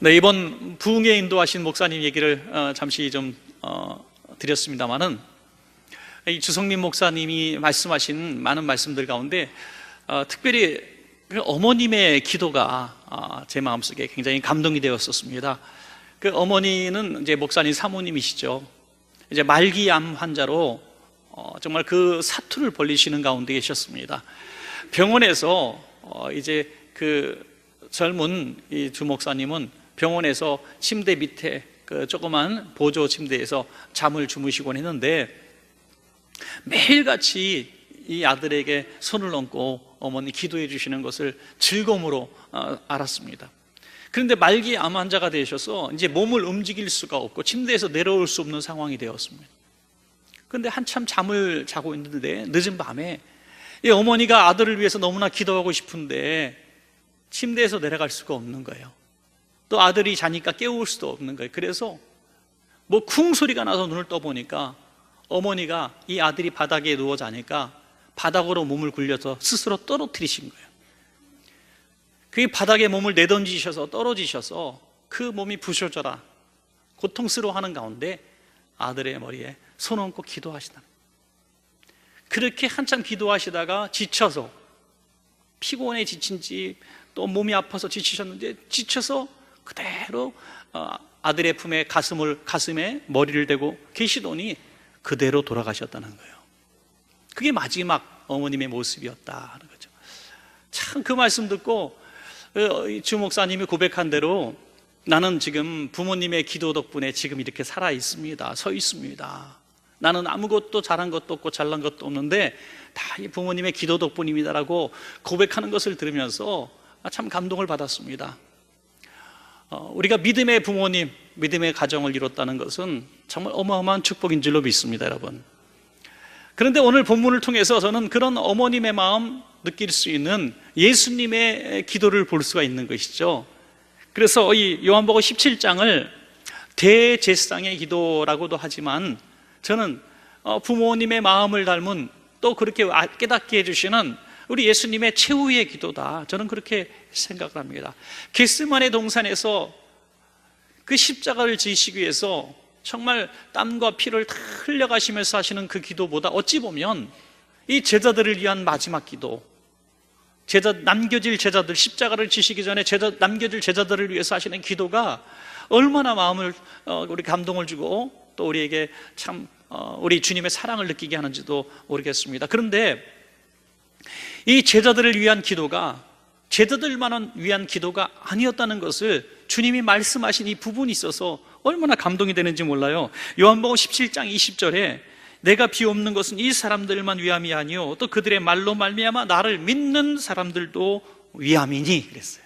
네, 이번 부흥에 인도하신 목사님 얘기를 잠시 좀 드렸습니다마는, 이 주성민 목사님이 말씀하신 많은 말씀들 가운데 특별히 어머님의 기도가 제 마음속에 굉장히 감동이 되었었습니다. 그 어머니는 이제 목사님 사모님이시죠. 이제 말기암 환자로 정말 그 사투를 벌리시는 가운데 계셨습니다. 병원에서 이제 그 젊은 이 주 목사님은 병원에서 침대 밑에 그 조그만 보조 침대에서 잠을 주무시곤 했는데, 매일같이 이 아들에게 손을 얹고 어머니 기도해 주시는 것을 즐거움으로 알았습니다. 그런데 말기 암 환자가 되셔서 이제 몸을 움직일 수가 없고 침대에서 내려올 수 없는 상황이 되었습니다. 그런데 한참 잠을 자고 있는데 늦은 밤에 이 어머니가 아들을 위해서 너무나 기도하고 싶은데 침대에서 내려갈 수가 없는 거예요. 또 아들이 자니까 깨울 수도 없는 거예요. 그래서 뭐 쿵 소리가 나서 눈을 떠보니까 어머니가 이 아들이 바닥에 누워 자니까 바닥으로 몸을 굴려서 스스로 떨어뜨리신 거예요. 그게 바닥에 몸을 내던지셔서 떨어지셔서 그 몸이 부셔져라 고통스러워하는 가운데 아들의 머리에 손 얹고 기도하시다. 그렇게 한참 기도하시다가 지쳐서, 피곤해 지친지 또 몸이 아파서 지치셨는데 지쳐서 그대로 아들의 품에 가슴에 머리를 대고 계시더니 그대로 돌아가셨다는 거예요. 그게 마지막 어머님의 모습이었다는 거죠. 참 그 말씀 듣고 주 목사님이 고백한 대로 나는 지금 부모님의 기도 덕분에 지금 이렇게 살아 있습니다. 서 있습니다. 나는 아무것도 잘한 것도 없고 잘난 것도 없는데 다 이 부모님의 기도 덕분입니다라고 고백하는 것을 들으면서 참 감동을 받았습니다. 우리가 믿음의 부모님, 믿음의 가정을 이뤘다는 것은 정말 어마어마한 축복인 줄로 믿습니다, 여러분. 그런데 오늘 본문을 통해서 저는 그런 어머님의 마음 느낄 수 있는 예수님의 기도를 볼 수가 있는 것이죠. 그래서 이 요한복음 17장을 대제사장의 기도라고도 하지만 저는 부모님의 마음을 닮은, 또 그렇게 깨닫게 해주시는 우리 예수님의 최후의 기도다, 저는 그렇게 생각을 합니다. 겟세마네 동산에서 그 십자가를 지시기 위해서 정말 땀과 피를 다 흘려가시면서 하시는 그 기도보다 어찌 보면 이 제자들을 위한 마지막 기도, 남겨질 제자들, 십자가를 지시기 전에 남겨질 제자들을 위해서 하시는 기도가 얼마나 마음을 우리 감동을 주고 또 우리에게 참 우리 주님의 사랑을 느끼게 하는지도 모르겠습니다. 그런데 이 제자들을 위한 기도가 제자들만을 위한 기도가 아니었다는 것을 주님이 말씀하신 이 부분이 있어서 얼마나 감동이 되는지 몰라요. 요한복음 17장 20절에 내가 비옵는 것은 이 사람들만 위함이 아니요 또 그들의 말로 말미암아 나를 믿는 사람들도 위함이니 그랬어요.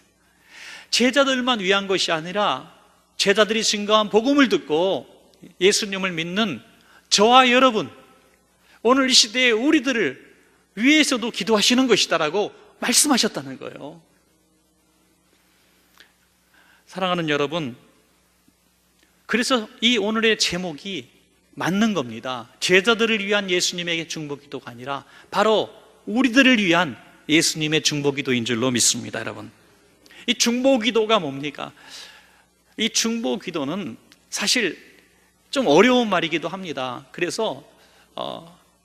제자들만 위한 것이 아니라 제자들이 증거한 복음을 듣고 예수님을 믿는 저와 여러분, 오늘 이 시대에 우리들을 위해서도 기도하시는 것이다라고 말씀하셨다는 거예요. 사랑하는 여러분, 그래서 이 오늘의 제목이 맞는 겁니다. 제자들을 위한 예수님의 중보기도가 아니라 바로 우리들을 위한 예수님의 중보기도인 줄로 믿습니다. 여러분, 이 중보기도가 뭡니까? 이 중보기도는 사실 좀 어려운 말이기도 합니다. 그래서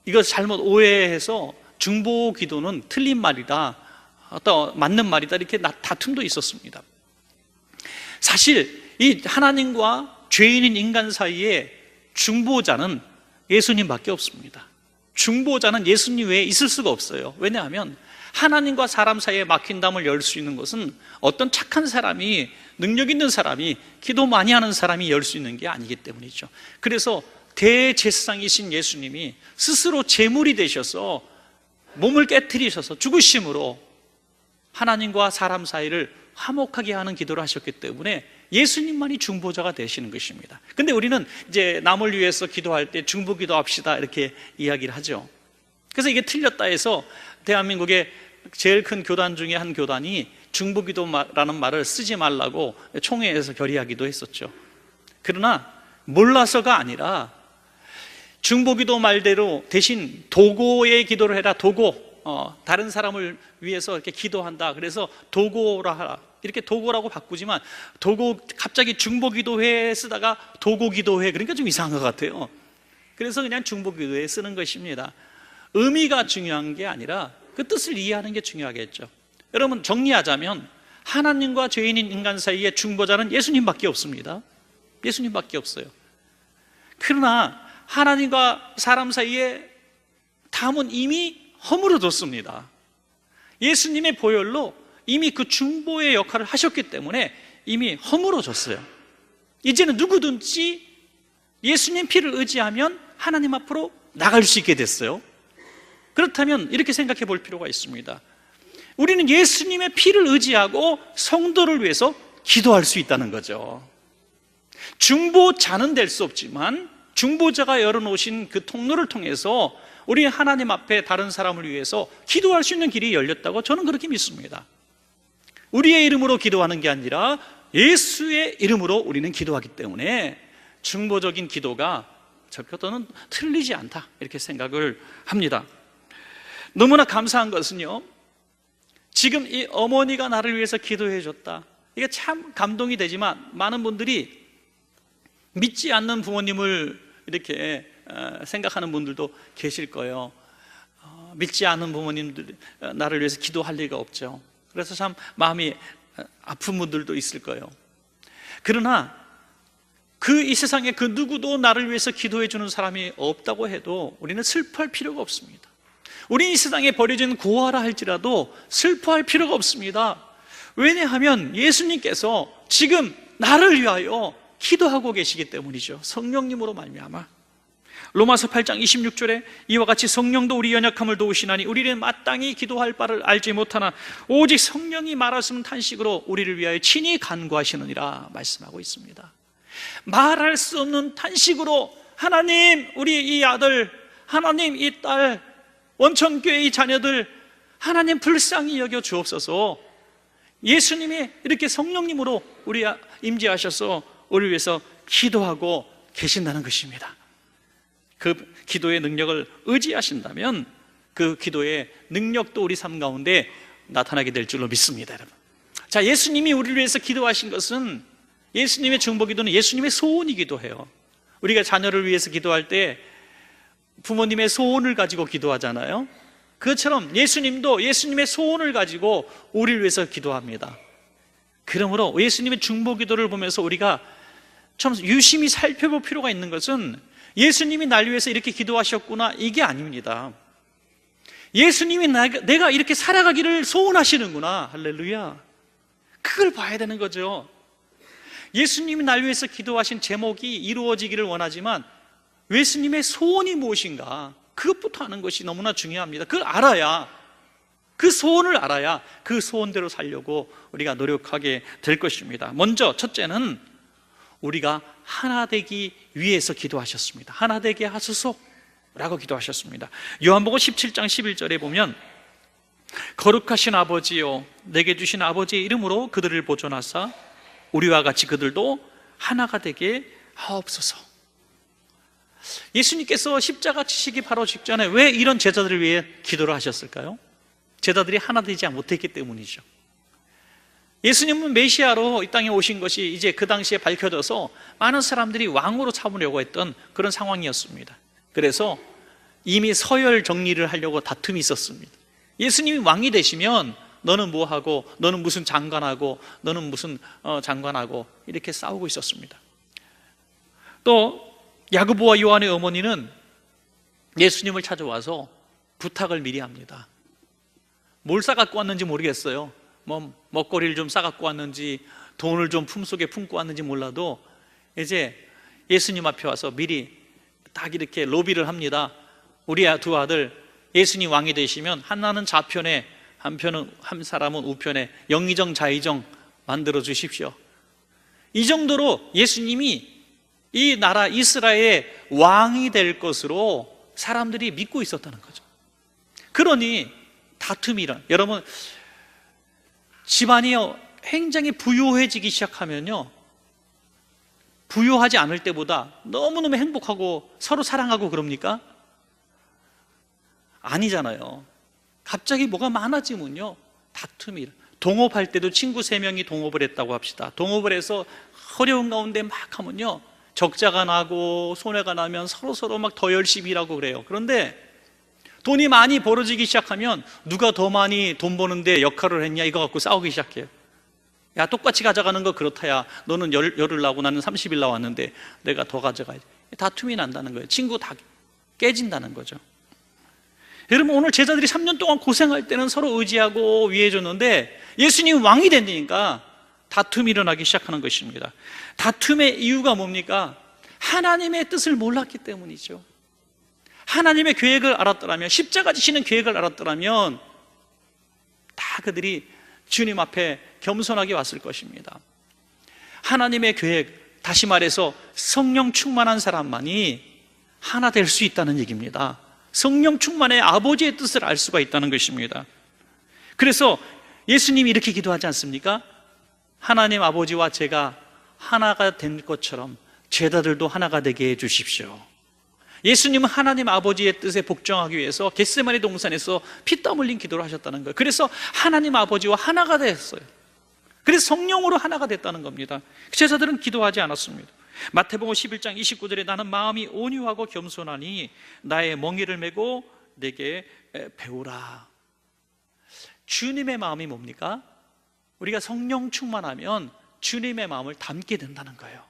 이걸 잘못 오해해서 중보기도는 틀린 말이다, 또 맞는 말이다, 이렇게 다툼도 있었습니다. 사실 이 하나님과 죄인인 인간 사이에 중보자는 예수님밖에 없습니다. 중보자는 예수님 외에 있을 수가 없어요. 왜냐하면 하나님과 사람 사이에 막힌 담을 열 수 있는 것은 어떤 착한 사람이, 능력 있는 사람이, 기도 많이 하는 사람이 열 수 있는 게 아니기 때문이죠. 그래서 대제사장이신 예수님이 스스로 제물이 되셔서 몸을 깨트리셔서 죽으심으로 하나님과 사람 사이를 화목하게 하는 기도를 하셨기 때문에 예수님만이 중보자가 되시는 것입니다. 근데 우리는 이제 남을 위해서 기도할 때 중보기도 합시다 이렇게 이야기를 하죠. 그래서 이게 틀렸다 해서 대한민국의 제일 큰 교단 중에 한 교단이 중보기도라는 말을 쓰지 말라고 총회에서 결의하기도 했었죠. 그러나 몰라서가 아니라 중보기도 말대로 대신 도고의 기도를 해라. 도고, 다른 사람을 위해서 이렇게 기도한다. 그래서 도고라 하라. 이렇게 도고라고 바꾸지만 도고 갑자기 중보기도회 쓰다가 도고기도회 그러니까 좀 이상한 것 같아요. 그래서 그냥 중보기도회 쓰는 것입니다. 의미가 중요한 게 아니라 그 뜻을 이해하는 게 중요하겠죠. 여러분, 정리하자면 하나님과 죄인인 인간 사이에 중보자는 예수님밖에 없습니다. 예수님밖에 없어요. 그러나 하나님과 사람 사이에 담은 이미 허물어졌습니다. 예수님의 보혈로 이미 그 중보의 역할을 하셨기 때문에 이미 허물어졌어요. 이제는 누구든지 예수님 피를 의지하면 하나님 앞으로 나갈 수 있게 됐어요. 그렇다면 이렇게 생각해 볼 필요가 있습니다. 우리는 예수님의 피를 의지하고 성도를 위해서 기도할 수 있다는 거죠. 중보자는 될 수 없지만 중보자가 열어놓으신 그 통로를 통해서 우리 하나님 앞에 다른 사람을 위해서 기도할 수 있는 길이 열렸다고 저는 그렇게 믿습니다. 우리의 이름으로 기도하는 게 아니라 예수의 이름으로 우리는 기도하기 때문에 중보적인 기도가 적어도는 틀리지 않다 이렇게 생각을 합니다. 너무나 감사한 것은요, 지금 이 어머니가 나를 위해서 기도해 줬다, 이게 참 감동이 되지만 많은 분들이 믿지 않는 부모님을 이렇게 생각하는 분들도 계실 거예요. 믿지 않는 부모님들 나를 위해서 기도할 리가 없죠. 그래서 참 마음이 아픈 분들도 있을 거예요. 그러나 이 세상에 그 누구도 나를 위해서 기도해 주는 사람이 없다고 해도 우리는 슬퍼할 필요가 없습니다. 우리 이 세상에 버려진 고아라 할지라도 슬퍼할 필요가 없습니다. 왜냐하면 예수님께서 지금 나를 위하여 기도하고 계시기 때문이죠. 성령님으로 말미암아. 로마서 8장 26절에 이와 같이 성령도 우리 연약함을 도우시나니 우리는 마땅히 기도할 바를 알지 못하나 오직 성령이 말하시는 탄식으로 우리를 위하여 친히 간구하시느니라 말씀하고 있습니다. 말할 수 없는 탄식으로 하나님, 우리 이 아들, 하나님 이 딸, 원천교회 이 자녀들 하나님 불쌍히 여겨 주옵소서. 예수님이 이렇게 성령님으로 우리 임재하셔서 우리 위해서 기도하고 계신다는 것입니다. 그 기도의 능력을 의지하신다면 그 기도의 능력도 우리 삶 가운데 나타나게 될 줄로 믿습니다, 여러분. 자, 예수님이 우리를 위해서 기도하신 것은, 예수님의 중보기도는 예수님의 소원이기도 해요. 우리가 자녀를 위해서 기도할 때 부모님의 소원을 가지고 기도하잖아요. 그것처럼 예수님도 예수님의 소원을 가지고 우리를 위해서 기도합니다. 그러므로 예수님의 중보기도를 보면서 우리가 참 유심히 살펴볼 필요가 있는 것은 예수님이 날 위해서 이렇게 기도하셨구나, 이게 아닙니다. 예수님이 내가 이렇게 살아가기를 소원하시는구나, 할렐루야, 그걸 봐야 되는 거죠. 예수님이 날 위해서 기도하신 제목이 이루어지기를 원하지만 예수님의 소원이 무엇인가, 그것부터 아는 것이 너무나 중요합니다. 그걸 알아야, 그 소원을 알아야 그 소원대로 살려고 우리가 노력하게 될 것입니다. 먼저 첫째는 우리가 하나 되기 위해서 기도하셨습니다. 하나 되게 하소서라고 기도하셨습니다. 요한복음 17장 11절에 보면 거룩하신 아버지요, 내게 주신 아버지의 이름으로 그들을 보존하사 우리와 같이 그들도 하나가 되게 하옵소서. 예수님께서 십자가 지시기 바로 직전에 왜 이런 제자들을 위해 기도를 하셨을까요? 제자들이 하나 되지 못했기 때문이죠. 예수님은 메시아로 이 땅에 오신 것이 이제 그 당시에 밝혀져서 많은 사람들이 왕으로 삼으려고 했던 그런 상황이었습니다. 그래서 이미 서열 정리를 하려고 다툼이 있었습니다. 예수님이 왕이 되시면 너는 뭐하고, 너는 무슨 장관하고, 너는 무슨 장관하고, 이렇게 싸우고 있었습니다. 또 야고보와 요한의 어머니는 예수님을 찾아와서 부탁을 미리 합니다. 뭘 싸갖고 왔는지 모르겠어요. 뭐 먹거리를 좀 싸갖고 왔는지 돈을 좀 품속에 품고 왔는지 몰라도 이제 예수님 앞에 와서 미리 딱 이렇게 로비를 합니다. 우리 두 아들 예수님 왕이 되시면 하나는 좌편에 한 사람은 우편에 영의정 좌의정 만들어 주십시오. 이 정도로 예수님이 이 나라 이스라엘의 왕이 될 것으로 사람들이 믿고 있었다는 거죠. 그러니 다툼이란, 여러분 집안이 굉장히 부유해지기 시작하면요, 부유하지 않을 때보다 너무너무 행복하고 서로 사랑하고 그럽니까? 아니잖아요. 갑자기 뭐가 많아지면요 다툼이, 동업할 때도 친구 3명이 동업을 했다고 합시다. 동업을 해서 어려운 가운데 막 하면요, 적자가 나고 손해가 나면 서로 막 더 열심히 일하고 그래요. 그런데 돈이 많이 벌어지기 시작하면 누가 더 많이 돈 버는데 역할을 했냐 이거 갖고 싸우기 시작해요. 야, 똑같이 가져가는 거 그렇다야. 너는 열흘 나고 나는 30일 나왔는데 내가 더 가져가야지. 다툼이 난다는 거예요. 친구 다 깨진다는 거죠. 여러분, 오늘 제자들이 3년 동안 고생할 때는 서로 의지하고 위해줬는데 예수님 왕이 되니까 다툼이 일어나기 시작하는 것입니다. 다툼의 이유가 뭡니까? 하나님의 뜻을 몰랐기 때문이죠. 하나님의 계획을 알았더라면, 십자가 지시는 계획을 알았더라면 다 그들이 주님 앞에 겸손하게 왔을 것입니다. 하나님의 계획, 다시 말해서 성령 충만한 사람만이 하나 될 수 있다는 얘기입니다. 성령 충만의 아버지의 뜻을 알 수가 있다는 것입니다. 그래서 예수님이 이렇게 기도하지 않습니까? 하나님 아버지와 제가 하나가 된 것처럼 제자들도 하나가 되게 해 주십시오. 예수님은 하나님 아버지의 뜻에 복종하기 위해서 겟세마네 동산에서 피땀 흘린 기도를 하셨다는 거예요. 그래서 하나님 아버지와 하나가 됐어요. 그래서 성령으로 하나가 됐다는 겁니다. 제자들은 기도하지 않았습니다. 마태복음 11장 29절에 나는 마음이 온유하고 겸손하니 나의 멍에를 메고 내게 배우라. 주님의 마음이 뭡니까? 우리가 성령 충만하면 주님의 마음을 담게 된다는 거예요.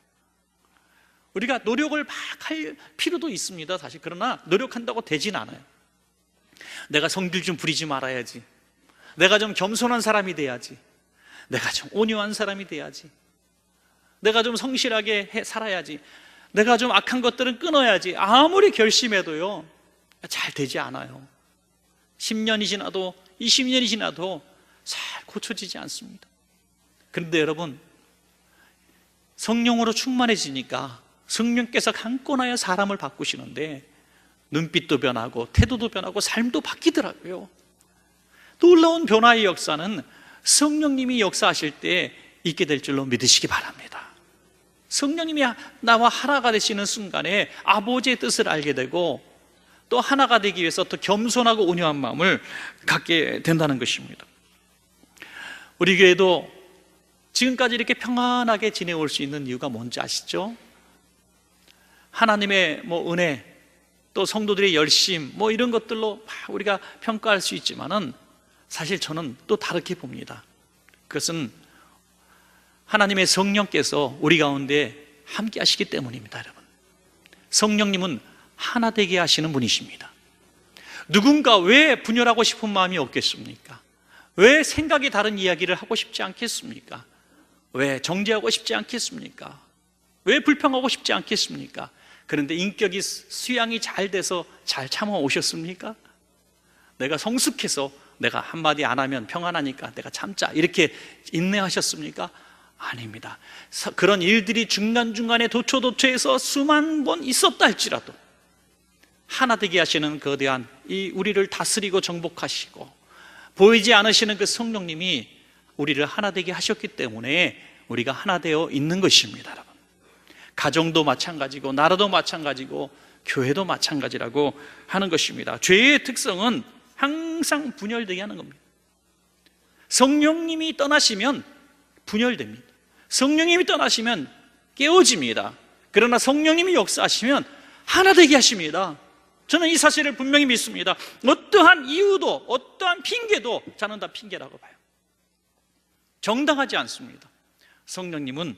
우리가 노력을 막 할 필요도 있습니다, 사실. 그러나 노력한다고 되진 않아요. 내가 성질 좀 부리지 말아야지, 내가 좀 겸손한 사람이 돼야지, 내가 좀 온유한 사람이 돼야지, 내가 좀 성실하게 살아야지, 내가 좀 악한 것들은 끊어야지, 아무리 결심해도요 잘 되지 않아요. 10년이 지나도 20년이 지나도 잘 고쳐지지 않습니다. 그런데 여러분, 성령으로 충만해지니까 성령께서 강권하여 사람을 바꾸시는데 눈빛도 변하고 태도도 변하고 삶도 바뀌더라고요. 놀라운 변화의 역사는 성령님이 역사하실 때 있게 될 줄로 믿으시기 바랍니다. 성령님이 나와 하나가 되시는 순간에 아버지의 뜻을 알게 되고 또 하나가 되기 위해서 더 겸손하고 온유한 마음을 갖게 된다는 것입니다. 우리 교회도 지금까지 이렇게 평안하게 지내올 수 있는 이유가 뭔지 아시죠? 하나님의 은혜, 또 성도들의 열심, 이런 것들로 우리가 평가할 수 있지만은 사실 저는 또 다르게 봅니다. 그것은 하나님의 성령께서 우리 가운데 함께 하시기 때문입니다, 여러분. 성령님은 하나 되게 하시는 분이십니다. 누군가 왜 분열하고 싶은 마음이 없겠습니까? 왜 생각이 다른 이야기를 하고 싶지 않겠습니까? 왜 정죄하고 싶지 않겠습니까? 왜 불평하고 싶지 않겠습니까? 그런데 인격이 수양이 잘 돼서 잘 참아오셨습니까? 내가 성숙해서 내가 한마디 안 하면 평안하니까 내가 참자 이렇게 인내하셨습니까? 아닙니다. 그런 일들이 중간중간에 도초도초해서 수만 번 있었다 할지라도 하나 되게 하시는 거대한 이 우리를 다스리고 정복하시고 보이지 않으시는 그 성령님이 우리를 하나 되게 하셨기 때문에 우리가 하나 되어 있는 것입니다, 여러분. 가정도 마찬가지고 나라도 마찬가지고 교회도 마찬가지라고 하는 것입니다. 죄의 특성은 항상 분열되게 하는 겁니다. 성령님이 떠나시면 분열됩니다. 성령님이 떠나시면 깨어집니다. 그러나 성령님이 역사하시면 하나 되게 하십니다. 저는 이 사실을 분명히 믿습니다. 어떠한 이유도 어떠한 핑계도 저는 다 핑계라고 봐요. 정당하지 않습니다. 성령님은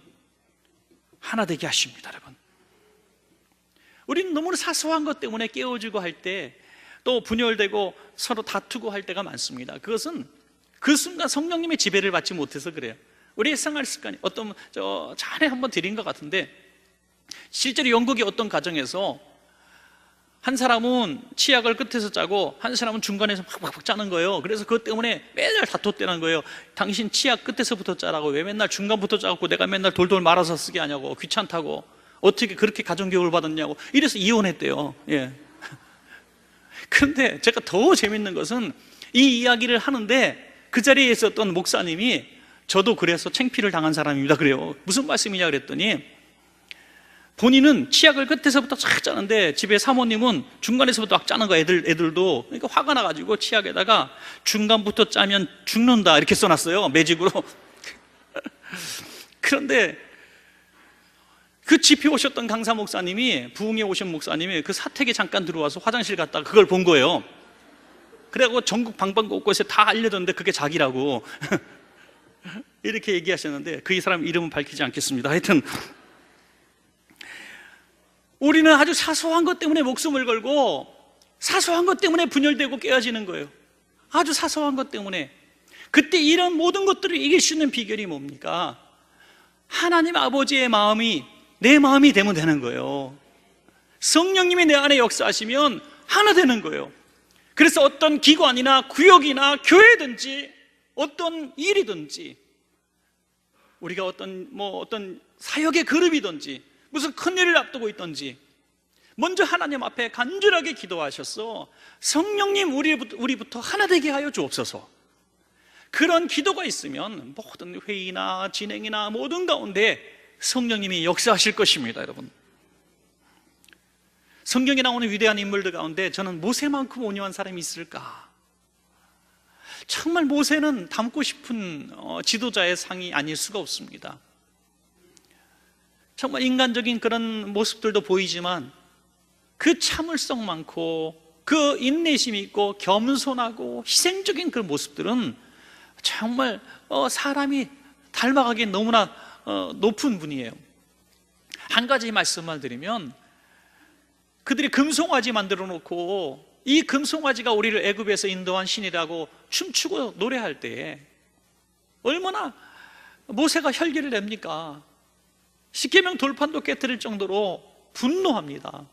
하나 되게 하십니다, 여러분. 우리는 너무나 사소한 것 때문에 깨어지고 할 때 또 분열되고 서로 다투고 할 때가 많습니다. 그것은 그 순간 성령님의 지배를 받지 못해서 그래요. 우리의 생활 습관이 전에 한번 드린 것 같은데 실제로 영국의 어떤 가정에서 한 사람은 치약을 끝에서 짜고 한 사람은 중간에서 팍팍팍 짜는 거예요. 그래서 그것 때문에 매달 다퉜다는 거예요. 당신 치약 끝에서부터 짜라고 왜 맨날 중간부터 짜고 내가 맨날 돌돌 말아서 쓰게 하냐고, 귀찮다고, 어떻게 그렇게 가정교육을 받았냐고, 이래서 이혼했대요. 예. 그런데 제가 더 재밌는 것은 이 이야기를 하는데 그 자리에 있었던 목사님이 저도 그래서 창피를 당한 사람입니다 그래요. 무슨 말씀이냐 그랬더니 본인은 치약을 끝에서부터 쫙 짜는데 집에 사모님은 중간에서부터 막 짜는 거야. 애들도. 그러니까 화가 나가지고 치약에다가 중간부터 짜면 죽는다 이렇게 써놨어요, 매직으로. 그런데 그 집에 오셨던 강사 목사님이, 부흥에 오신 목사님이 그 사택에 잠깐 들어와서 화장실 갔다가 그걸 본 거예요. 그래갖고 전국 방방곳곳에 다 알려졌는데 그게 자기라고 이렇게 얘기하셨는데, 그 이 사람 이름은 밝히지 않겠습니다. 하여튼 우리는 아주 사소한 것 때문에 목숨을 걸고 사소한 것 때문에 분열되고 깨어지는 거예요. 아주 사소한 것 때문에. 그때 이런 모든 것들을 이길 수 있는 비결이 뭡니까? 하나님 아버지의 마음이 내 마음이 되면 되는 거예요. 성령님이 내 안에 역사하시면 하나 되는 거예요. 그래서 어떤 기관이나 구역이나 교회든지 어떤 일이든지, 우리가 어떤 사역의 그룹이든지 무슨 큰 일을 앞두고 있든지 먼저 하나님 앞에 간절하게 기도하셔서 성령님 우리부터 하나 되게 하여 주옵소서. 그런 기도가 있으면 모든 회의나 진행이나 모든 가운데 성령님이 역사하실 것입니다. 여러분, 성경에 나오는 위대한 인물들 가운데 저는 모세만큼 온유한 사람이 있을까? 정말 모세는 닮고 싶은 지도자의 상이 아닐 수가 없습니다. 정말 인간적인 그런 모습들도 보이지만 그 참을성 많고 그 인내심 있고 겸손하고 희생적인 그 모습들은 정말 사람이 닮아가기 너무나 높은 분이에요. 한 가지 말씀만 드리면, 그들이 금송아지 만들어 놓고 이 금송아지가 우리를 애굽에서 인도한 신이라고 춤추고 노래할 때 얼마나 모세가 혈기를 냅니까? 십계명 돌판도 깨트릴 정도로 분노합니다.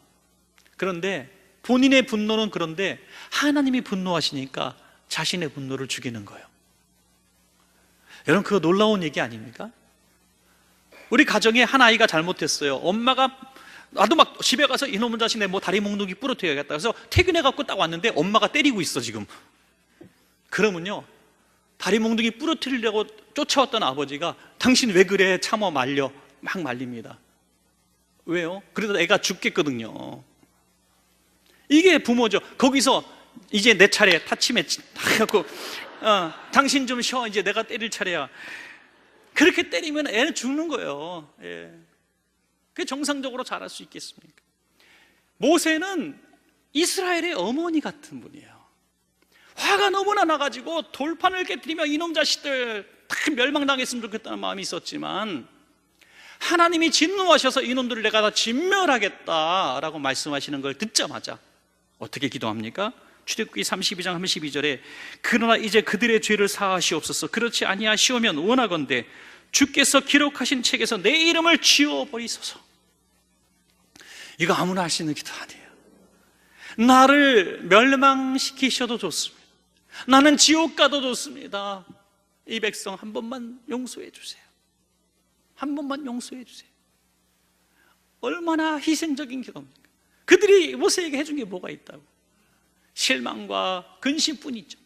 그런데 본인의 분노는, 그런데 하나님이 분노하시니까 자신의 분노를 죽이는 거예요. 여러분, 그거 놀라운 얘기 아닙니까? 우리 가정에 한 아이가 잘못했어요. 엄마가, 나도 막 집에 가서 이놈의 자식 내 다리 몽둥이 부러뜨려야겠다 그래서 퇴근해갖고 딱 왔는데 엄마가 때리고 있어 지금. 그러면요, 다리 몽둥이 부러뜨리려고 쫓아왔던 아버지가 당신 왜 그래? 참어 말려. 막 말립니다. 왜요? 그래도 애가 죽겠거든요. 이게 부모죠. 거기서 이제 내 차례, 타치매치 해갖고 당신 좀 쉬어, 이제 내가 때릴 차례야. 그렇게 때리면 애는 죽는 거예요. 예. 그게 정상적으로 자랄 수 있겠습니까? 모세는 이스라엘의 어머니 같은 분이에요. 화가 너무나 나가지고 돌판을 깨뜨리며 이놈 자식들 다 멸망당했으면 좋겠다는 마음이 있었지만, 하나님이 진노하셔서 이놈들을 내가 다 진멸하겠다라고 말씀하시는 걸 듣자마자 어떻게 기도합니까? 출애굽기 32장 32절에 그러나 이제 그들의 죄를 사하시옵소서. 그렇지 아니하시오면 원하건대 주께서 기록하신 책에서 내 이름을 지워버리소서. 이거 아무나 할 수 있는 기도 아니에요. 나를 멸망시키셔도 좋습니다. 나는 지옥 가도 좋습니다. 이 백성 한 번만 용서해 주세요. 한 번만 용서해 주세요. 얼마나 희생적인 기도입니까? 그들이 모세에게 해준 게 뭐가 있다고? 실망과 근심뿐이죠.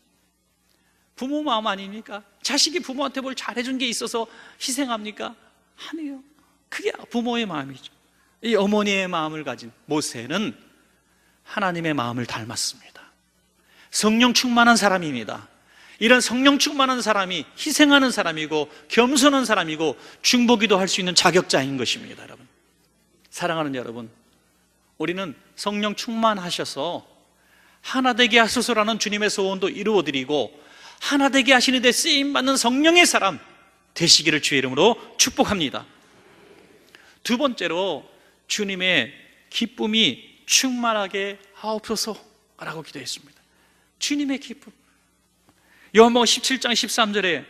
부모 마음 아닙니까? 자식이 부모한테 뭘 잘해준 게 있어서 희생합니까? 아니에요. 그게 부모의 마음이죠. 이 어머니의 마음을 가진 모세는 하나님의 마음을 닮았습니다. 성령 충만한 사람입니다. 이런 성령 충만한 사람이 희생하는 사람이고 겸손한 사람이고 중보기도 할 수 있는 자격자인 것입니다. 여러분, 사랑하는 여러분, 우리는 성령 충만하셔서 하나되게 하소서라는 주님의 소원도 이루어드리고 하나되게 하시는 데 쓰임받는 성령의 사람 되시기를 주의 이름으로 축복합니다. 두 번째로, 주님의 기쁨이 충만하게 하옵소서라고 기도했습니다. 주님의 기쁨. 요한복음 17장 13절에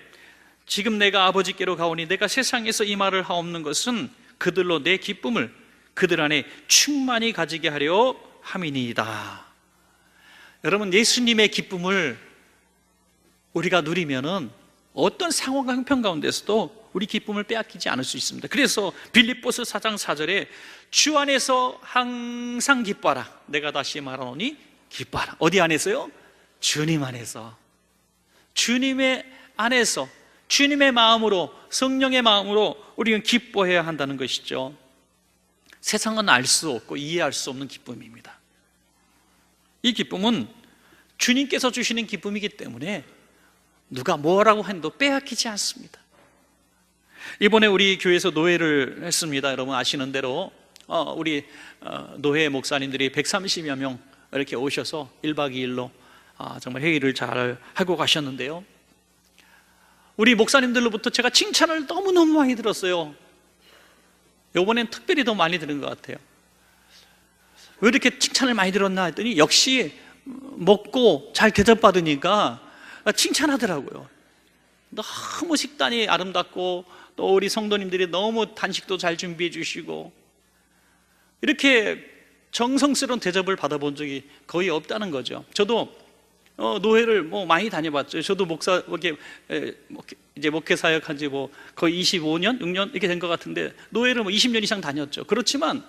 지금 내가 아버지께로 가오니 내가 세상에서 이 말을 하옵는 것은 그들로 내 기쁨을 그들 안에 충만히 가지게 하려 함이니이다. 여러분, 예수님의 기쁨을 우리가 누리면은 어떤 상황과 형편 가운데서도 우리 기쁨을 빼앗기지 않을 수 있습니다. 그래서 빌립보서 4장 4절에 주 안에서 항상 기뻐하라. 내가 다시 말하노니 기뻐하라. 어디 안에서요? 주님 안에서. 주님의 안에서, 주님의 마음으로, 성령의 마음으로 우리는 기뻐해야 한다는 것이죠. 세상은 알 수 없고 이해할 수 없는 기쁨입니다. 이 기쁨은 주님께서 주시는 기쁨이기 때문에 누가 뭐라고 해도 빼앗기지 않습니다. 이번에 우리 교회에서 노회를 했습니다. 여러분 아시는 대로 우리 노회 목사님들이 130여 명 이렇게 오셔서 1박 2일로 정말 회의를 잘 하고 가셨는데요, 우리 목사님들로부터 제가 칭찬을 너무너무 많이 들었어요. 이번엔 특별히 더 많이 들은 것 같아요. 왜 이렇게 칭찬을 많이 들었나 했더니 역시 먹고 잘 대접받으니까 칭찬하더라고요. 너무 식단이 아름답고 또 우리 성도님들이 너무 단식도 잘 준비해 주시고 이렇게 정성스러운 대접을 받아본 적이 거의 없다는 거죠. 저도 노회를 많이 다녀봤죠. 저도 이제 목회 사역한 지 거의 25년, 6년 이렇게 된 것 같은데 노회를 20년 이상 다녔죠. 그렇지만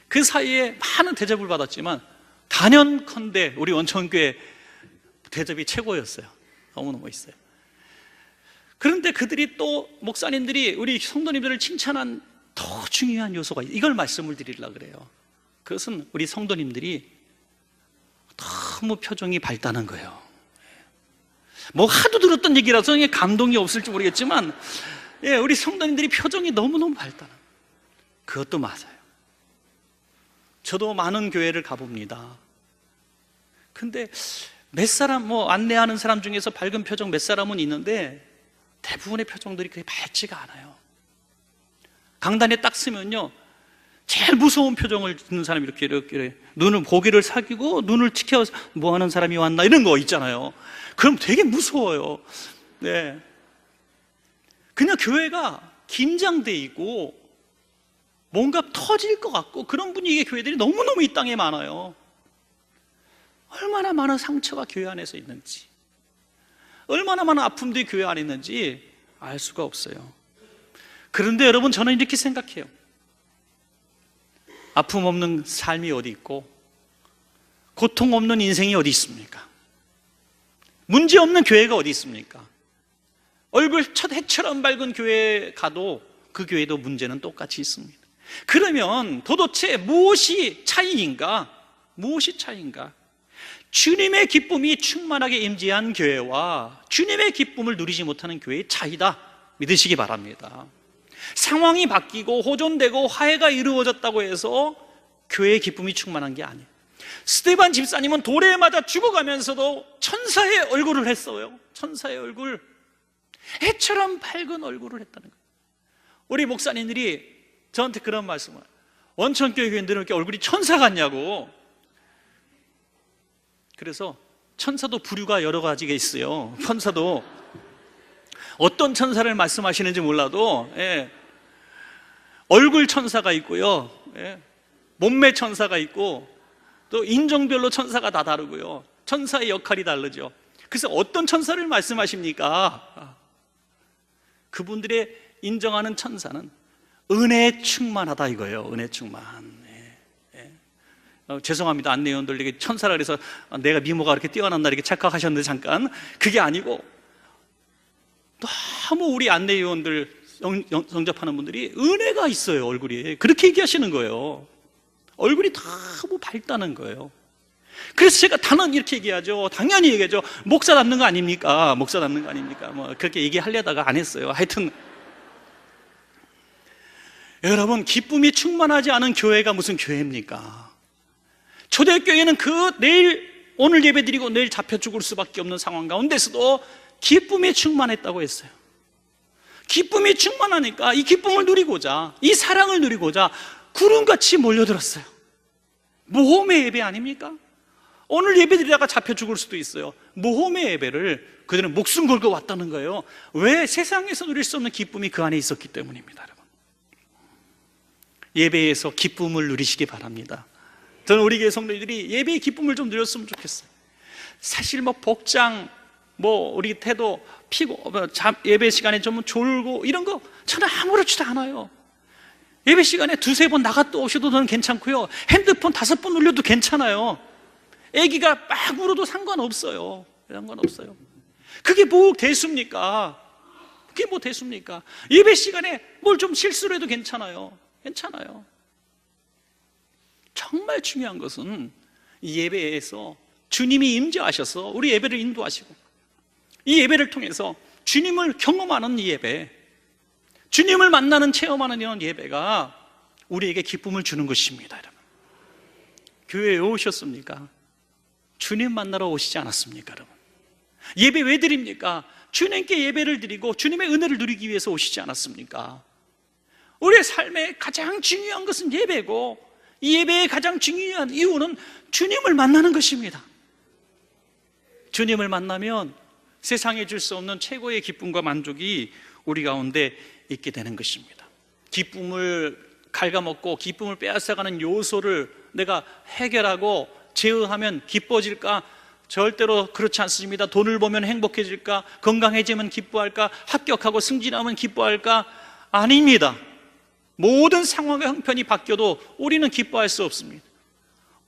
그 사이에 많은 대접을 받았지만 단연컨대 우리 원천교회 대접이 최고였어요. 너무너무 멋있어요. 그런데 그들이 또 목사님들이 우리 성도님들을 칭찬한 더 중요한 요소가 이걸 말씀을 드리려고 그래요. 그것은 우리 성도님들이 너무 표정이 밝다는 거예요. 하도 들었던 얘기라서 감동이 없을지 모르겠지만 우리 성도님들이 표정이 너무너무 밝다는, 그것도 맞아요. 저도 많은 교회를 가봅니다. 근데 몇 사람 안내하는 사람 중에서 밝은 표정 몇 사람은 있는데 대부분의 표정들이 그렇게 밝지가 않아요. 강단에 딱 서면요, 제일 무서운 표정을 짓는 사람이 이렇게 눈을 고개를 사귀고 눈을 치켜 뭐 하는 사람이 왔나 이런 거 있잖아요. 그럼 되게 무서워요. 네. 그냥 교회가 긴장돼 있고 뭔가 터질 것 같고 그런 분위기의 교회들이 너무너무 이 땅에 많아요. 얼마나 많은 상처가 교회 안에서 있는지, 얼마나 많은 아픔들이 교회 안에 있는지 알 수가 없어요. 그런데 여러분, 저는 이렇게 생각해요. 아픔 없는 삶이 어디 있고 고통 없는 인생이 어디 있습니까? 문제 없는 교회가 어디 있습니까? 얼굴 첫 해처럼 밝은 교회에 가도 그 교회도 문제는 똑같이 있습니다. 그러면 도대체 무엇이 차이인가? 무엇이 차이인가? 주님의 기쁨이 충만하게 임재한 교회와 주님의 기쁨을 누리지 못하는 교회의 차이다 믿으시기 바랍니다. 상황이 바뀌고 호전되고 화해가 이루어졌다고 해서 교회의 기쁨이 충만한 게 아니에요. 스데반 집사님은 돌에 맞아 죽어가면서도 천사의 얼굴을 했어요. 천사의 얼굴, 해처럼 밝은 얼굴을 했다는 거예요. 우리 목사님들이 저한테 그런 말씀을, 원천교회 교인들은 이렇게 얼굴이 천사 같냐고. 그래서 천사도 부류가 여러 가지가 있어요. 천사도 어떤 천사를 말씀하시는지 몰라도 얼굴 천사가 있고요, 몸매 천사가 있고 또 인종별로 천사가 다 다르고요, 천사의 역할이 다르죠. 그래서 어떤 천사를 말씀하십니까? 그분들의 인정하는 천사는 은혜에 충만하다 이거예요. 은혜 충만. 죄송합니다, 안내위원들, 이게 천사라 그래서 내가 미모가 그렇게 뛰어난다 이렇게 착각하셨는데 잠깐, 그게 아니고 너무 우리 안내위원들 영접하는 분들이 은혜가 있어요. 얼굴이 그렇게 얘기하시는 거예요. 얼굴이 너무 밝다는 거예요. 그래서 제가 단언 이렇게 얘기하죠. 당연히 얘기하죠. 목사 닮는 거 아닙니까? 목사 닮는 거 아닙니까? 그렇게 얘기하려다가 안 했어요. 하여튼 여러분, 기쁨이 충만하지 않은 교회가 무슨 교회입니까? 초대교회는 오늘 예배 드리고 내일 잡혀 죽을 수밖에 없는 상황 가운데서도 기쁨이 충만했다고 했어요. 기쁨이 충만하니까 이 기쁨을 누리고자, 이 사랑을 누리고자 구름같이 몰려들었어요. 모험의 예배 아닙니까? 오늘 예배 드리다가 잡혀 죽을 수도 있어요. 모험의 예배를 그들은 목숨 걸고 왔다는 거예요. 왜? 세상에서 누릴 수 없는 기쁨이 그 안에 있었기 때문입니다. 여러분, 예배에서 기쁨을 누리시기 바랍니다. 저는 우리 교회 성도들이 예배의 기쁨을 좀 누렸으면 좋겠어요. 사실 복장, 우리 태도, 피고, 예배 시간에 좀 졸고 이런 거 저는 아무렇지도 않아요. 예배 시간에 2-3번 나갔다 오셔도 저는 괜찮고요, 핸드폰 5번 울려도 괜찮아요. 애기가 막 울어도 상관없어요. 상관없어요. 그게 뭐 대수입니까? 그게 뭐 대수입니까? 예배 시간에 뭘 좀 실수를 해도 괜찮아요. 괜찮아요. 정말 중요한 것은 이 예배에서 주님이 임재하셔서 우리 예배를 인도하시고 이 예배를 통해서 주님을 경험하는 이 예배, 주님을 만나는 체험하는 이런 예배가 우리에게 기쁨을 주는 것입니다. 여러분, 교회에 오셨습니까? 주님 만나러 오시지 않았습니까? 여러분, 예배 왜 드립니까? 주님께 예배를 드리고 주님의 은혜를 누리기 위해서 오시지 않았습니까? 우리의 삶에 가장 중요한 것은 예배고, 이 예배의 가장 중요한 이유는 주님을 만나는 것입니다. 주님을 만나면 세상에 줄 수 없는 최고의 기쁨과 만족이 우리 가운데 있게 되는 것입니다. 기쁨을 갉아먹고 기쁨을 빼앗아가는 요소를 내가 해결하고 제어하면 기뻐질까? 절대로 그렇지 않습니다. 돈을 보면 행복해질까? 건강해지면 기뻐할까? 합격하고 승진하면 기뻐할까? 아닙니다. 모든 상황과 형편이 바뀌어도 우리는 기뻐할 수 없습니다.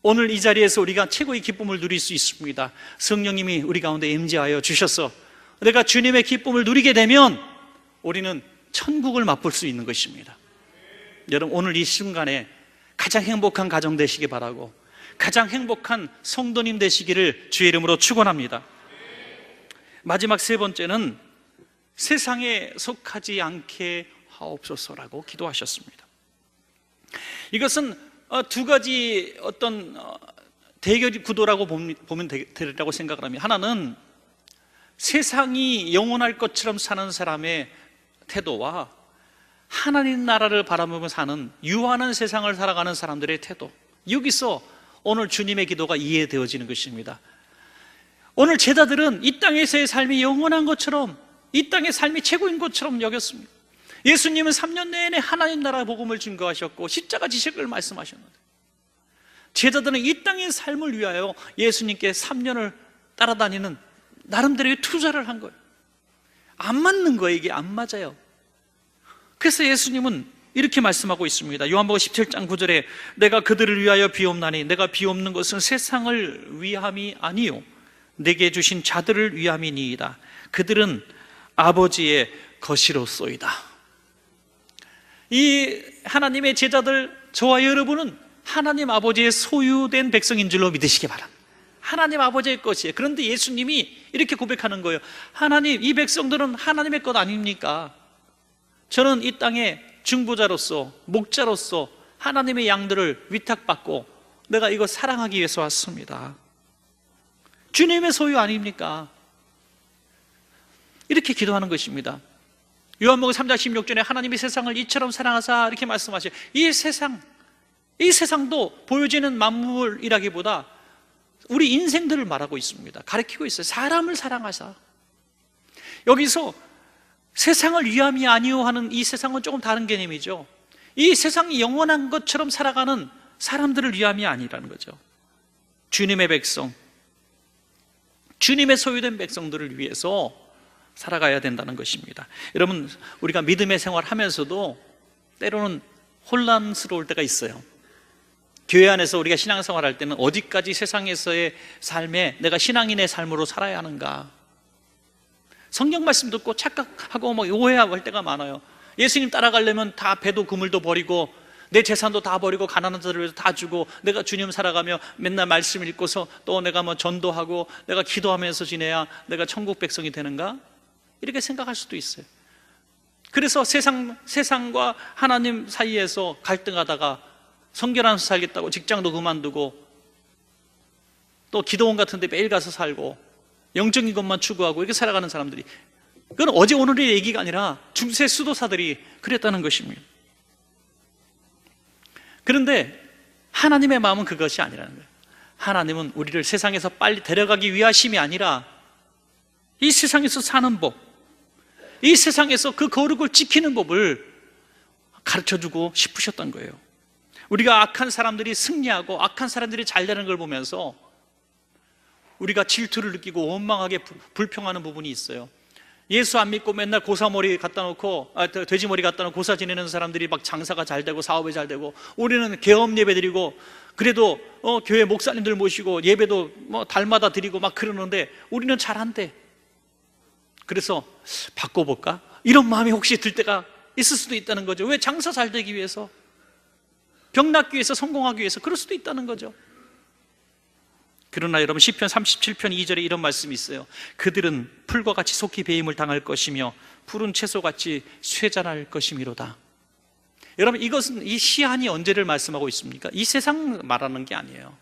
오늘 이 자리에서 우리가 최고의 기쁨을 누릴 수 있습니다. 성령님이 우리 가운데 임재하여 주셔서 내가 주님의 기쁨을 누리게 되면 우리는 천국을 맛볼 수 있는 것입니다. 여러분, 오늘 이 순간에 가장 행복한 가정 되시기 바라고 가장 행복한 성도님 되시기를 주의 이름으로 축원합니다. 마지막 세 번째는 세상에 속하지 않게 하옵소서라고 기도하셨습니다. 이것은 두 가지 어떤 대결 구도라고 보면 되리라고 생각을 합니다. 하나는 세상이 영원할 것처럼 사는 사람의 태도와 하나님 나라를 바라보며 사는 유한한 세상을 살아가는 사람들의 태도, 여기서 오늘 주님의 기도가 이해되어지는 것입니다. 오늘 제자들은 이 땅에서의 삶이 영원한 것처럼, 이 땅의 삶이 최고인 것처럼 여겼습니다. 예수님은 3년 내내 하나님 나라 복음을 증거하셨고 십자가 지식을 말씀하셨는데, 제자들은 이 땅의 삶을 위하여 예수님께 3년을 따라다니는 나름대로의 투자를 한 거예요. 안 맞는 거예요. 이게 안 맞아요. 그래서 예수님은 이렇게 말씀하고 있습니다. 요한복음 17장 9절에 내가 그들을 위하여 비옵나니 내가 비옵는 것은 세상을 위함이 아니요 내게 주신 자들을 위함이니이다. 그들은 아버지의 것이로소이다. 이 하나님의 제자들, 저와 여러분은 하나님 아버지의 소유된 백성인 줄로 믿으시기 바랍니다. 하나님 아버지의 것이에요. 그런데 예수님이 이렇게 고백하는 거예요. 하나님, 이 백성들은 하나님의 것 아닙니까? 저는 이 땅에 중보자로서, 목자로서 하나님의 양들을 위탁받고 내가 이거 사랑하기 위해서 왔습니다. 주님의 소유 아닙니까? 이렇게 기도하는 것입니다. 요한복음 3장 16절에 하나님이 세상을 이처럼 사랑하사 이렇게 말씀하셔요. 이 세상도 보여지는 만물이라기보다 우리 인생들을 말하고 있습니다. 가르치고 있어요. 사람을 사랑하사. 여기서 세상을 위함이 아니오 하는 이 세상은 조금 다른 개념이죠. 이 세상이 영원한 것처럼 살아가는 사람들을 위함이 아니라는 거죠. 주님의 백성, 주님의 소유된 백성들을 위해서 살아가야 된다는 것입니다. 여러분, 우리가 믿음의 생활하면서도 때로는 혼란스러울 때가 있어요. 교회 안에서 우리가 신앙생활할 때는 어디까지 세상에서의 삶에 내가 신앙인의 삶으로 살아야 하는가, 성경 말씀 듣고 착각하고 오해할 때가 많아요. 예수님 따라가려면 다 배도 그물도 버리고 내 재산도 다 버리고 가난한 자들을 위해서 다 주고 내가 주님 살아가며 맨날 말씀 읽고서 또 내가 전도하고 내가 기도하면서 지내야 내가 천국 백성이 되는가? 이렇게 생각할 수도 있어요. 그래서 세상과 하나님 사이에서 갈등하다가 성결하면서 살겠다고 직장도 그만두고 또 기도원 같은 데 매일 가서 살고 영적인 것만 추구하고 이렇게 살아가는 사람들이, 그건 어제 오늘의 얘기가 아니라 중세 수도사들이 그랬다는 것입니다. 그런데 하나님의 마음은 그것이 아니라는 거예요. 하나님은 우리를 세상에서 빨리 데려가기 위하심이 아니라 이 세상에서 사는 법, 이 세상에서 그 거룩을 지키는 법을 가르쳐주고 싶으셨던 거예요. 우리가 악한 사람들이 승리하고 악한 사람들이 잘 되는 걸 보면서 우리가 질투를 느끼고 원망하게 불평하는 부분이 있어요. 예수 안 믿고 맨날 고사머리 갖다 놓고 돼지머리 갖다 놓고 고사 지내는 사람들이 막 장사가 잘 되고 사업이 잘 되고, 우리는 개업 예배 드리고 그래도 교회 목사님들 모시고 예배도 달마다 드리고 막 그러는데 우리는 잘한대. 그래서 바꿔볼까? 이런 마음이 혹시 들 때가 있을 수도 있다는 거죠. 왜? 장사 잘 되기 위해서. 병 낫기 위해서, 성공하기 위해서 그럴 수도 있다는 거죠. 그러나 여러분, 시편 37편 2절에 이런 말씀이 있어요. 그들은 풀과 같이 속히 배임을 당할 것이며 푸른 채소같이 쇠잔할 것이미로다. 여러분, 이것은, 이 시한이 언제를 말씀하고 있습니까? 이 세상 말하는 게 아니에요.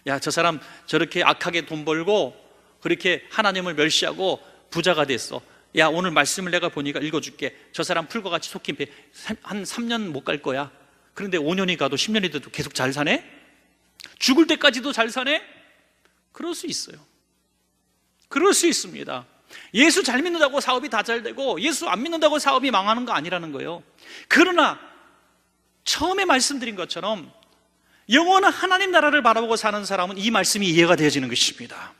야, 저 사람 저렇게 악하게 돈 벌고 그렇게 하나님을 멸시하고 부자가 됐어. 야, 오늘 말씀을 내가 보니까 읽어줄게. 저 사람 풀과 같이 속히 한 3년 못 갈 거야. 그런데 5년이 가도 10년이 돼도 계속 잘 사네? 죽을 때까지도 잘 사네? 그럴 수 있어요. 그럴 수 있습니다. 예수 잘 믿는다고 사업이 다 잘 되고 예수 안 믿는다고 사업이 망하는 거 아니라는 거예요. 그러나 처음에 말씀드린 것처럼 영원한 하나님 나라를 바라보고 사는 사람은 이 말씀이 이해가 되어지는 것입니다.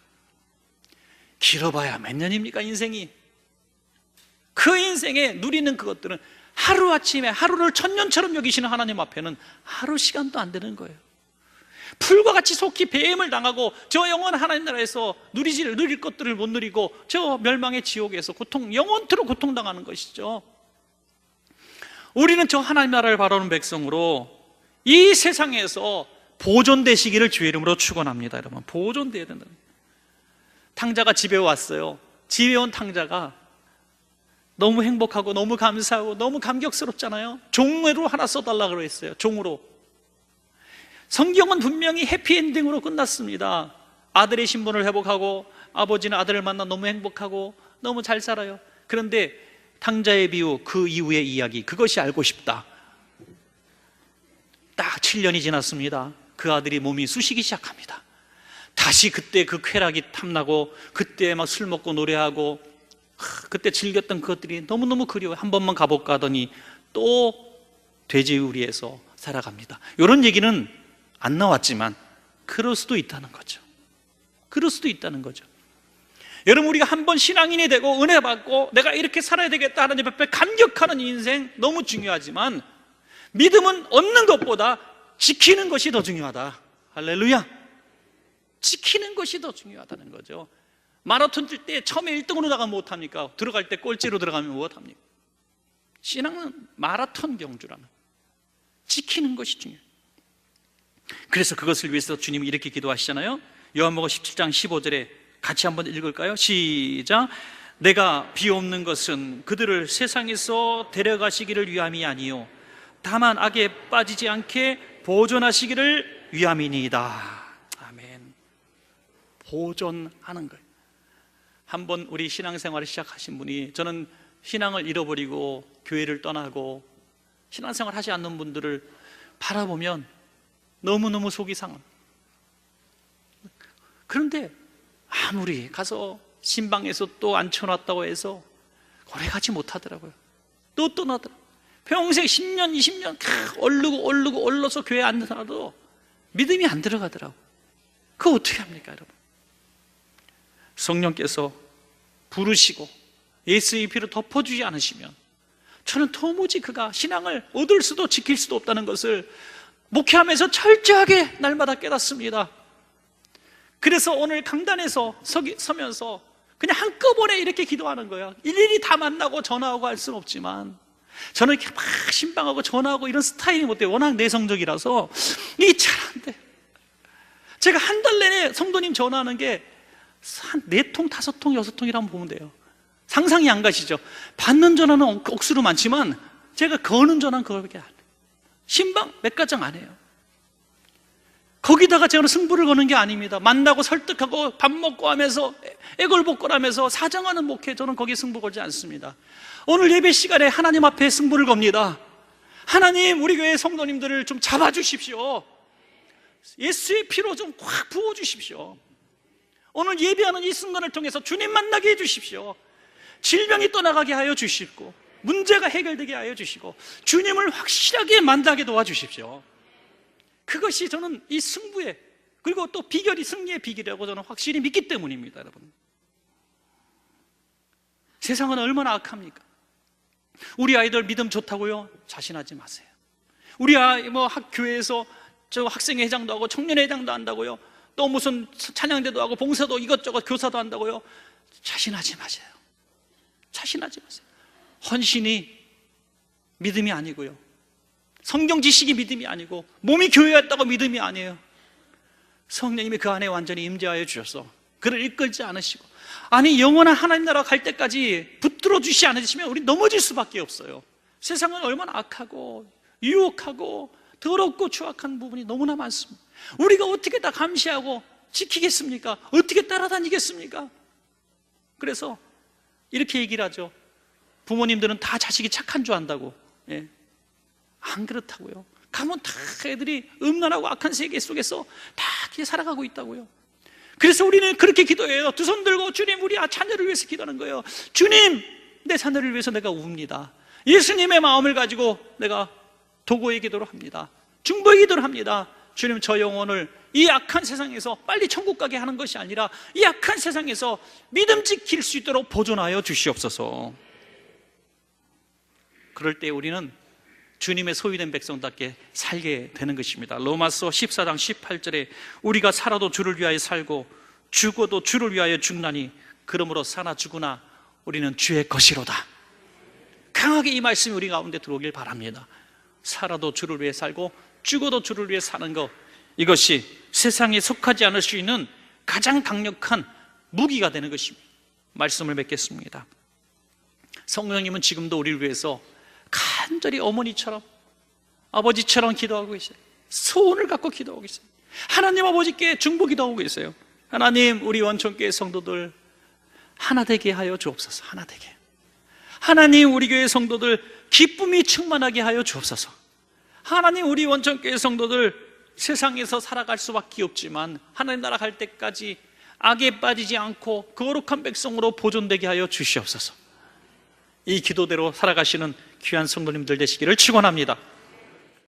길어봐야 몇 년입니까, 인생이? 그 인생에 누리는 그것들은 하루아침에 하루를 천년처럼 여기시는 하나님 앞에는 하루 시간도 안 되는 거예요. 풀과 같이 속히 배임을 당하고 저 영원한 하나님 나라에서 누릴 것들을 못 누리고 저 멸망의 지옥에서 영원토록 고통당하는 것이죠. 우리는 저 하나님 나라를 바라보는 백성으로 이 세상에서 보존되시기를 주의 이름으로 축원합니다. 여러분, 보존돼야 된다. 탕자가 집에 왔어요. 집에 온 탕자가 너무 행복하고 너무 감사하고 너무 감격스럽잖아요. 종으로 하나 써달라고 했어요. 종으로. 성경은 분명히 해피엔딩으로 끝났습니다. 아들의 신분을 회복하고 아버지는 아들을 만나 너무 행복하고 너무 잘 살아요. 그런데 탕자의 비유, 그 이후의 이야기, 그것이 알고 싶다. 딱 7년이 지났습니다. 그 아들이 몸이 쑤시기 시작합니다. 다시 그때 그 쾌락이 탐나고 그때 막 술 먹고 노래하고 그때 즐겼던 그것들이 너무너무 그리워요. 한 번만 가볼까 하더니 또 돼지우리에서 살아갑니다. 이런 얘기는 안 나왔지만 그럴 수도 있다는 거죠. 그럴 수도 있다는 거죠. 여러분, 우리가 한번 신앙인이 되고 은혜 받고 내가 이렇게 살아야 되겠다 하나님 앞에 감격하는 인생 너무 중요하지만 믿음은 얻는 것보다 지키는 것이 더 중요하다. 할렐루야. 지키는 것이 더 중요하다는 거죠. 마라톤 뛸 때 처음에 1등으로 나가면 못합니까? 들어갈 때 꼴찌로 들어가면 못합니까? 신앙은 마라톤 경주라는, 지키는 것이 중요해요. 그래서 그것을 위해서 주님이 이렇게 기도하시잖아요. 요한복음 17장 15절에 같이 한번 읽을까요? 시작. 내가 비옵는 것은 그들을 세상에서 데려가시기를 위함이 아니요 다만 악에 빠지지 않게 보존하시기를 위함이니이다. 아멘. 보존하는 거예요. 한번 우리 신앙생활을 시작하신 분이, 저는 신앙을 잃어버리고 교회를 떠나고 신앙생활 하지 않는 분들을 바라보면 너무너무 속이 상합니다. 그런데 아무리 가서 신방에서 또 앉혀놨다고 해서 오래 가지 못하더라고요. 또 떠나더라고요. 평생 10년, 20년 얼르고 얼러서 교회에 앉아도 믿음이 안 들어가더라고요. 그거 어떻게 합니까, 여러분? 성령께서 부르시고 예수의 피로 덮어주지 않으시면 저는 도무지 그가 신앙을 얻을 수도 지킬 수도 없다는 것을 목회하면서 철저하게 날마다 깨닫습니다. 그래서 오늘 강단에서 서면서 그냥 한꺼번에 이렇게 기도하는 거예요. 일일이 다 만나고 전화하고 할 수는 없지만 저는 이렇게 막 신방하고 전화하고 이런 스타일이 못 돼요. 워낙 내성적이라서 이게 잘 안 돼요. 제가 한 달 내내 성도님 전화하는 게 한 4통, 5통, 6통이라면 보면 돼요. 상상이 안 가시죠? 받는 전화는 억수로 많지만 제가 거는 전화는 그거밖에 안 해요. 신방 몇 가정 안 해요. 거기다가 제가 승부를 거는 게 아닙니다. 만나고 설득하고 밥 먹고 하면서 애걸복걸하면서 사정하는 목회, 저는 거기에 승부 걸지 않습니다. 오늘 예배 시간에 하나님 앞에 승부를 겁니다. 하나님, 우리 교회 성도님들을 좀 잡아주십시오. 예수의 피로 좀 확 부어주십시오. 오늘 예배하는 이 순간을 통해서 주님 만나게 해주십시오. 질병이 떠나가게 하여 주시고 문제가 해결되게 하여 주시고 주님을 확실하게 만나게 도와주십시오. 그것이 저는 이 승부의, 그리고 또 비결이 승리의 비결이라고 저는 확실히 믿기 때문입니다. 여러분, 세상은 얼마나 악합니까? 우리 아이들 믿음 좋다고요? 자신하지 마세요. 우리 아이 교회에서 저 학생회장도 하고 청년회장도 한다고요? 또 무슨 찬양대도 하고 봉사도 이것저것 교사도 한다고요? 자신하지 마세요. 자신하지 마세요. 헌신이 믿음이 아니고요. 성경 지식이 믿음이 아니고 몸이 교회였다고 믿음이 아니에요. 성령님이 그 안에 완전히 임재하여 주셔서 그를 이끌지 않으시고, 아니 영원한 하나님 나라 갈 때까지 붙들어 주시지 않으시면 우리 넘어질 수밖에 없어요. 세상은 얼마나 악하고 유혹하고 더럽고 추악한 부분이 너무나 많습니다. 우리가 어떻게 다 감시하고 지키겠습니까? 어떻게 따라다니겠습니까? 그래서 이렇게 얘기를 하죠. 부모님들은 다 자식이 착한 줄 안다고. 예. 안 그렇다고요. 가면 다 애들이 음란하고 악한 세계 속에서 다 그렇게 살아가고 있다고요. 그래서 우리는 그렇게 기도해요. 두 손 들고 주님, 우리 자녀를 위해서 기도하는 거예요. 주님, 내 자녀를 위해서 내가 웁니다. 예수님의 마음을 가지고 내가 도구의 기도를 합니다. 중보의 기도를 합니다. 주님, 저 영혼을 이 악한 세상에서 빨리 천국 가게 하는 것이 아니라 이 악한 세상에서 믿음 지킬 수 있도록 보존하여 주시옵소서. 그럴 때 우리는 주님의 소유된 백성답게 살게 되는 것입니다. 로마서 14장 18절에 우리가 살아도 주를 위하여 살고 죽어도 주를 위하여 죽나니 그러므로 사나 죽으나 우리는 주의 것이로다. 강하게 이 말씀이 우리 가운데 들어오길 바랍니다. 살아도 주를 위해 살고 죽어도 주를 위해 사는 것, 이것이 세상에 속하지 않을 수 있는 가장 강력한 무기가 되는 것입니다. 말씀을 맺겠습니다. 성령님은 지금도 우리를 위해서 간절히 어머니처럼 아버지처럼 기도하고 계세요. 소원을 갖고 기도하고 계세요. 하나님 아버지께 중보 기도하고 계세요. 하나님, 우리 원천교회 성도들 하나 되게 하여 주옵소서. 하나 되게. 하나님, 우리 교회 성도들 기쁨이 충만하게 하여 주옵소서. 하나님, 우리 원천교회 성도들 세상에서 살아갈 수밖에 없지만 하나님 나라 갈 때까지 악에 빠지지 않고 거룩한 백성으로 보존되게 하여 주시옵소서. 이 기도대로 살아가시는 귀한 성도님들 되시기를 축원합니다.